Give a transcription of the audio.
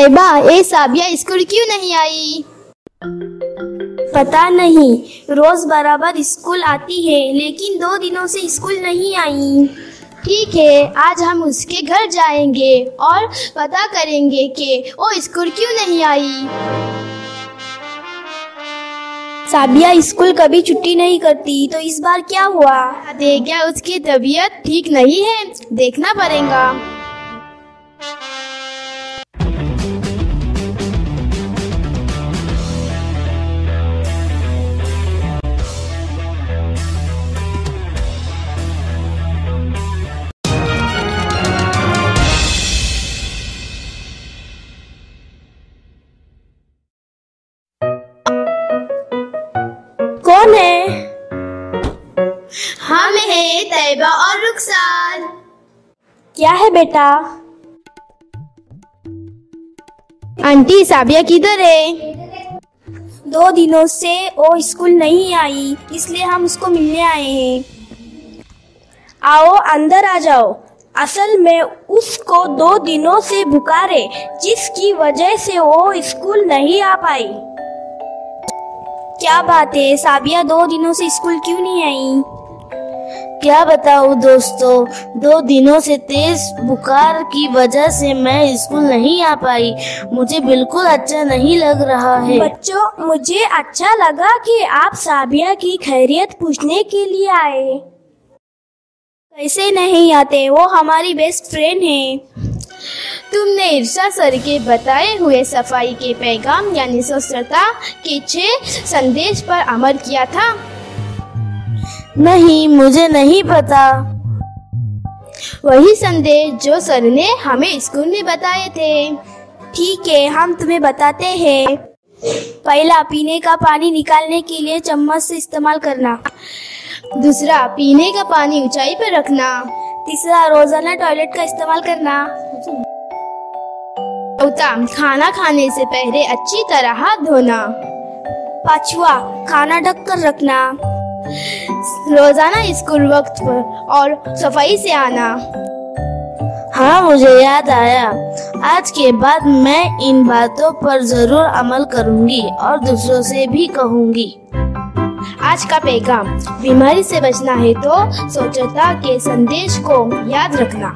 तैयबा, ए साबिया school क्यों नहीं आई? पता नहीं, रोज बराबर स्कूल आती है लेकिन 2 दिनों से स्कूल नहीं आई। ठीक है, आज हम उसके घर जाएंगे और पता करेंगे कि वो स्कूल क्यों नहीं आई। साबिया स्कूल कभी छुट्टी नहीं करती, तो इस बार क्या हुआ? क्या उसकी तबीयत ठीक नहीं है? देखना पड़ेगा। कौन है? हम हैं तैयबा और रुखसार। क्या है बेटा? आंटी, साबिया किधर है? 2 दिनों से वो स्कूल नहीं आई, इसलिए हम उसको मिलने आए हैं। आओ अंदर आ जाओ। असल में उसको 2 दिनों से बुखार है, जिसकी वजह से वो स्कूल नहीं आ पाई। क्या बात है, साबिया 2 दिनों से स्कूल क्यों नहीं आई? क्या बताऊं दोस्तों, 2 दिनों से तेज बुखार की वजह से मैं स्कूल नहीं आ पाई। मुझे बिल्कुल अच्छा नहीं लग रहा है। बच्चों, मुझे अच्छा लगा कि आप साबिया की खैरियत पूछने के लिए आए। कैसे नहीं आते, वो हमारी बेस्ट फ्रेंड है। तुमने इरशाद सर के बताए हुए सफाई के पैगाम यानी स्वच्छता के 6 संदेश पर अमल किया था? नहीं, मुझे नहीं पता। वही संदेश जो सर ने हमें स्कूल में बताए थे। ठीक है, हम तुम्हें बताते हैं। पहला, पीने का पानी निकालने के लिए चम्मच से इस्तेमाल करना। दूसरा, पीने का पानी ऊंचाई पर रखना। तीसरा, रोजाना टॉयलेट का इस्तेमाल करना। चौथा, खाना खाने से पहले अच्छी तरह हाथ धोना। 5वां, खाना ढक कर रखना। रोजाना स्कूल वक्त पर और सफाई से आना। हाँ, मुझे याद आया। आज के बाद मैं इन बातों पर जरूर अमल करूंगी और दूसरों से भी कहूंगी। आज का पैगाम, बीमारी से बचना है तो स्वच्छता के संदेश को याद रखना।